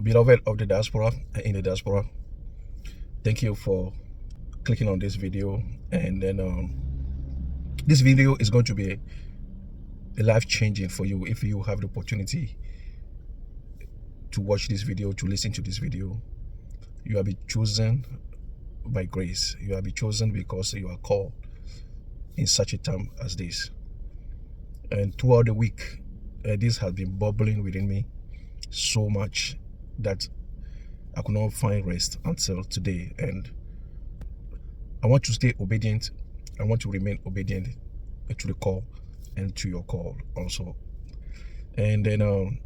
Beloved of the diaspora and in the diaspora, thank you for clicking on this video. And then this video is going to be a life-changing for you if you have the opportunity to watch this video, to listen to this video. You have been chosen by grace. You have been chosen because you are called in such a time as this. And throughout the week, this has been bubbling within me so much that I could not find rest until today. And I want to stay obedient. I want to remain obedient to the call and to your call also. And then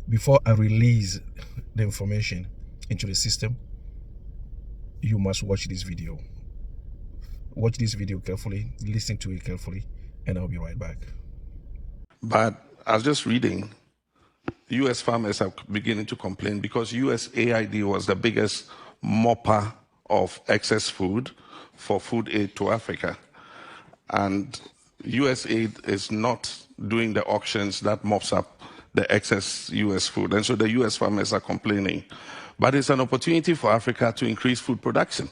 before I release the information into the system, you must watch this video. Watch this video carefully, listen to it carefully, and I'll be right back. But I was just reading, U.S. farmers are beginning to complain because USAID was the biggest mopper of excess food for food aid to Africa. And USAID is not doing the auctions that mops up the excess U.S. food. And so the U.S. farmers are complaining. But it's an opportunity for Africa to increase food production.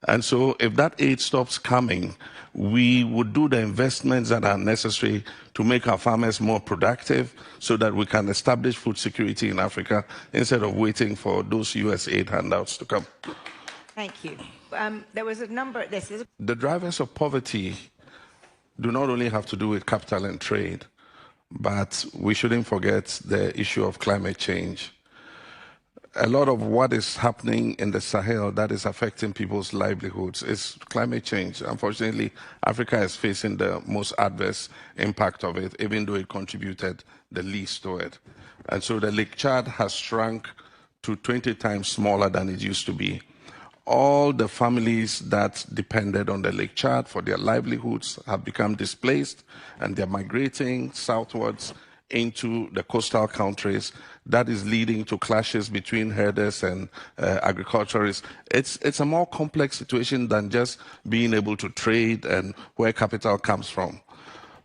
And so if that aid stops coming, we would do the investments that are necessary to make our farmers more productive so that we can establish food security in Africa instead of waiting for those US aid handouts to come. Thank you. There was a number, The drivers of poverty do not only have to do with capital and trade, but we shouldn't forget the issue of climate change. A lot of what is happening in the Sahel that is affecting people's livelihoods is climate change. Unfortunately, Africa is facing the most adverse impact of it, even though it contributed the least to it. And so the Lake Chad has shrunk to 20 times smaller than it used to be. All the families that depended on the Lake Chad for their livelihoods have become displaced, and they're migrating southwards into the coastal countries. That is leading to clashes between herders and agriculturists. It's a more complex situation than just being able to trade and where capital comes from.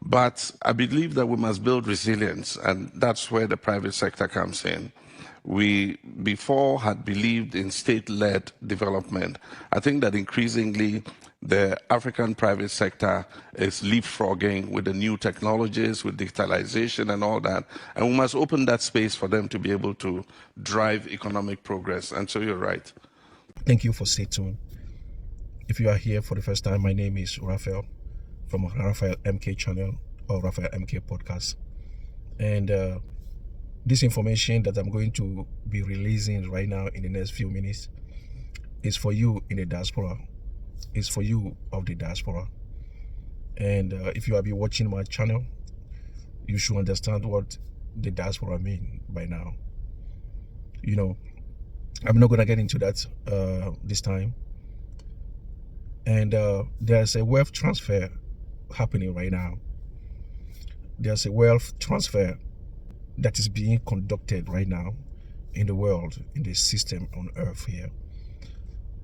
But I believe that we must build resilience, and that's where the private sector comes in. We before had believed in state-led development. I think that increasingly the African private sector is leapfrogging with the new technologies, with digitalization and all that. And we must open that space for them to be able to drive economic progress. And so you're right. Thank you for staying tuned. If you are here for the first time, my name is Raphael from Raphael MK channel or Raphael MK podcast. And this information that I'm going to be releasing right now in the next few minutes is for you in the diaspora. It's for you of the diaspora. And if you have been watching my channel, you should understand what the diaspora mean by now. You know, I'm not going to get into that this time. And there's a wealth transfer happening right now. There's a wealth transfer that is being conducted right now in the world, in the system on earth here.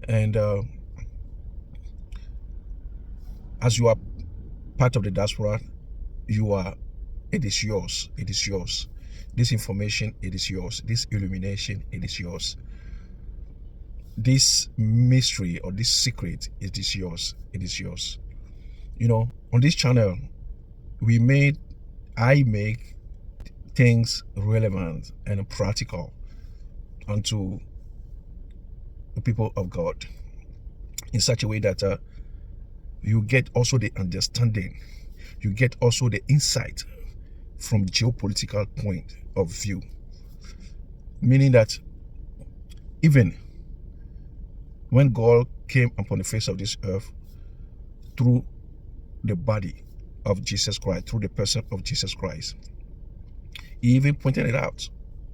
And as you are part of the diaspora, it is yours. It is yours. This information, it is yours. This illumination, it is yours. This mystery or this secret, it is yours. It is yours. You know, on this channel, I make things relevant and practical unto the people of God in such a way that you get also the understanding, you get also the insight from geopolitical point of view. Meaning that even when God came upon the face of this earth through the body of Jesus Christ, through the person of Jesus Christ, he even pointed it out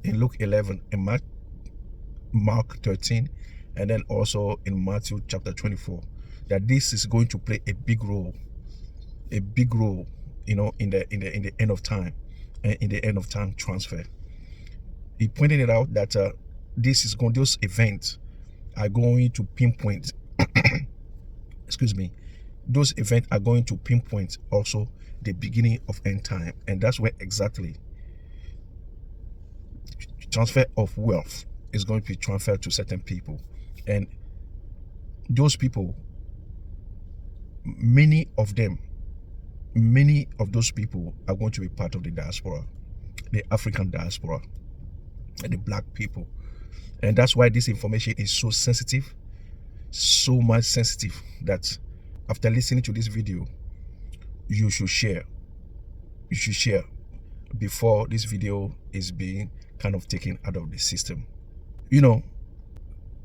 in Luke 11, in Mark 13, and then also in Matthew chapter 24, that this is going to play a big role, you know, in the end of time, and in the end of time transfer. He pointed it out that those events are going to pinpoint, excuse me, those events are going to pinpoint also the beginning of end time, and that's where exactly transfer of wealth is going to be transferred to certain people. And those people, many of those people are going to be part of the diaspora, the African diaspora, and the black people. And that's why this information is so sensitive, so much sensitive, that after listening to this video, you should share. You should share before this video is being kind of taken out of the system. You know,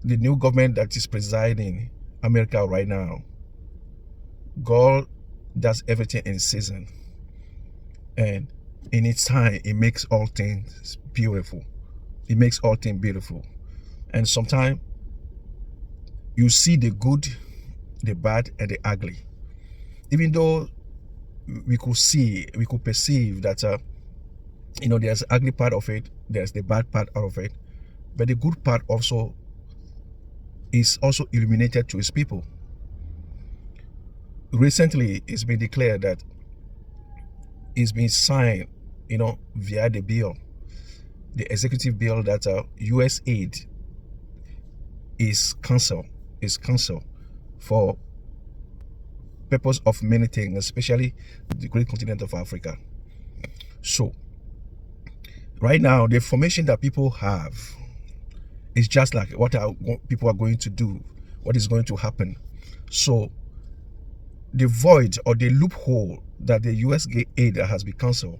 the new government that is presiding America right now, God does everything in season, and in its time, it makes all things beautiful. It makes all things beautiful. And sometimes you see the good, the bad, and the ugly. Even though we could perceive that there's the ugly part of it, there's the bad part out of it, but the good part also is also illuminated to his people. Recently, it's been declared that it's been signed, via the bill, the executive bill, that U.S. aid is canceled for purpose of many things, especially the great continent of Africa. So right now, the information that people have is just like what people are going to do, what is going to happen. So the void or the loophole that the U.S. aid that has been canceled,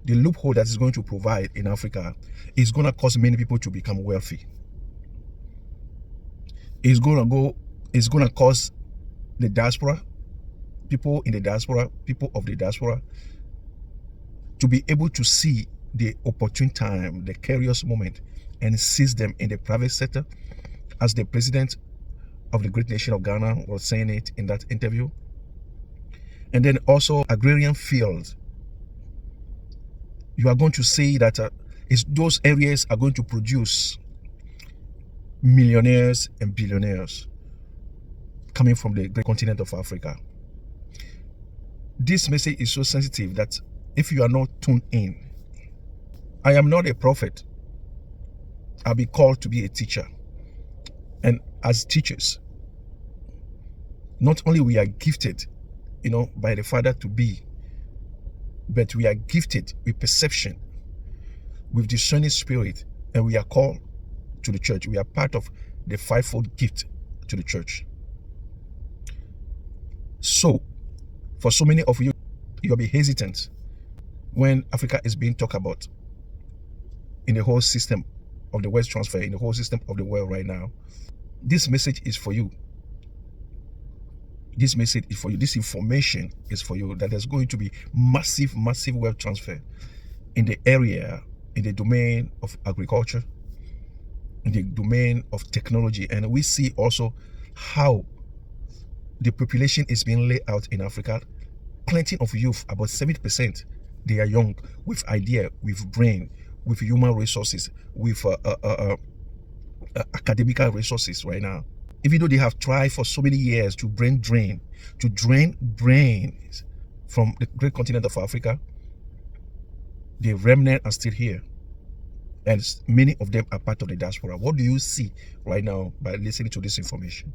the loophole that is going to provide in Africa, is going to cause many people to become wealthy. It's going to cause the diaspora, people in the diaspora, people of the diaspora, to be able to see the opportune time, the curious moment, and seize them in the private sector, as the president of the great nation of Ghana was saying it in that interview. And then also agrarian fields. You are going to see that those areas are going to produce millionaires and billionaires coming from the great continent of Africa. This message is so sensitive that if you are not tuned in, I am not a prophet. I'll be called to be a teacher. And as teachers, not only we are gifted, by the Father to be, but we are gifted with perception, with discerning spirit, and we are called to the church. We are part of the fivefold gift to the church. So, for so many of you, you'll be hesitant when Africa is being talked about in the whole system of the wealth transfer, in the whole system of the world right now. This message is for you. This message is for you. This information is for you, that there's going to be massive wealth transfer in the area, in the domain of agriculture, in the domain of technology. And we see also how the population is being laid out in Africa. Plenty of youth, about 70%, they are young, with idea, with brain, with human resources, with academical resources right now. Even though they have tried for so many years to drain brains from the great continent of Africa, the remnant are still here. And many of them are part of the diaspora. What do you see right now by listening to this information?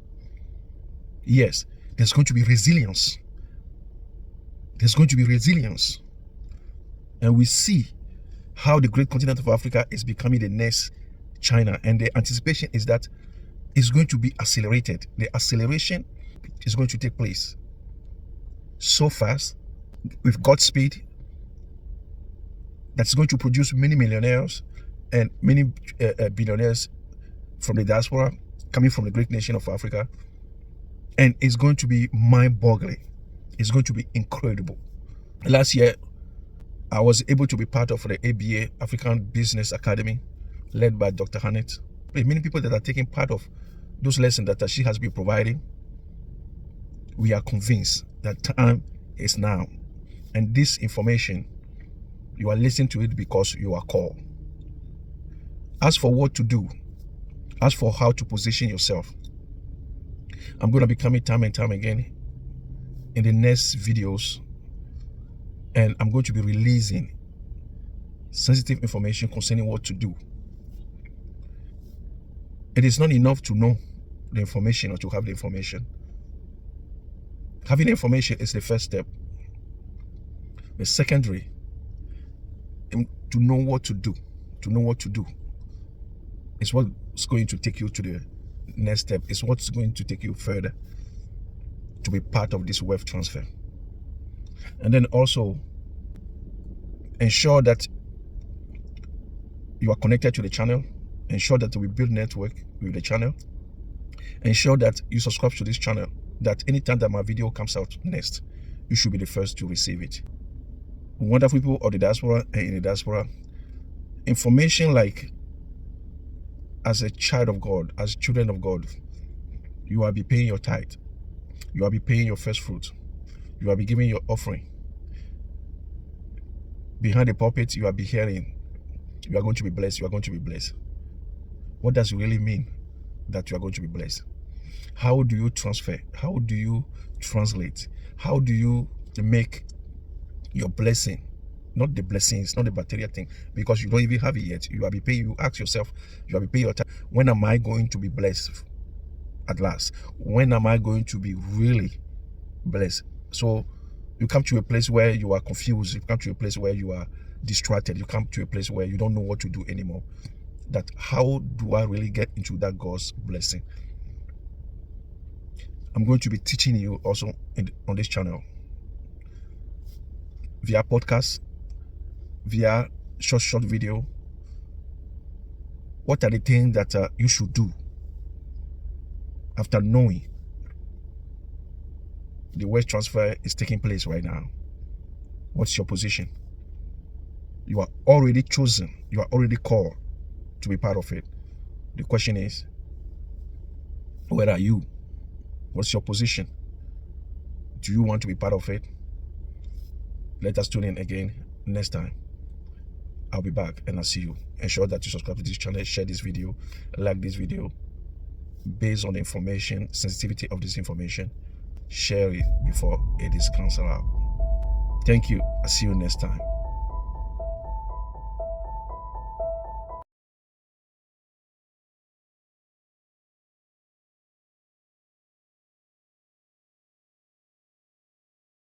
Yes, there's going to be resilience. There's going to be resilience. And we see how the great continent of Africa is becoming the next China. And the anticipation is that it's going to be accelerated. The acceleration is going to take place so fast, with God's speed, that's going to produce many millionaires and many billionaires from the diaspora coming from the great nation of Africa. And it's going to be mind-boggling. It's going to be incredible. Last year, I was able to be part of the ABA, African Business Academy, led by Dr. Hannett. Many people that are taking part of those lessons that she has been providing, we are convinced that time is now. And this information, you are listening to it because you are called. As for what to do, as for how to position yourself, I'm going to be coming time and time again in the next videos, and I'm going to be releasing sensitive information concerning what to do. It is not enough to know the information or to have the information. Having the information is the first step. The secondary, to know what to do, is what's going to take you to the next step. It's what's going to take you further to be part of this wealth transfer. And then also ensure that you are connected to the channel. Ensure that we build network with the channel. Ensure that you subscribe to this channel, that anytime that my video comes out next, you should be the first to receive it. Wonderful people of the diaspora and in the diaspora, information like, as a child of God, as children of God, you will be paying your tithe. You will be paying your first fruit. You will be giving your offering. Behind the pulpit, you will be hearing, you are going to be blessed, you are going to be blessed. What does it really mean that you are going to be blessed? How do you transfer? How do you translate? How do you make your blessing, not the blessings, not the material thing, because you don't even have it yet. You will be paying, you ask yourself, you will be paying your time. When am I going to be blessed at last? When am I going to be really blessed? So you come to a place where you are confused. You come to a place where you are distracted. You come to a place where you don't know what to do anymore. That how do I really get into that God's blessing? I'm going to be teaching you also on this channel via podcast, via short video. What are the things that you should do after knowing the wealth transfer is taking place right now? What's your position? You are already chosen. You are already called to be part of it. The question is, where are you? What's your position? Do you want to be part of it? Let us tune in again next time. I'll be back and I'll see you. Ensure that you subscribe to this channel, share this video, like this video. Based on the information, sensitivity of this information, share it before it is cancelled out. Thank you. I'll see you next time.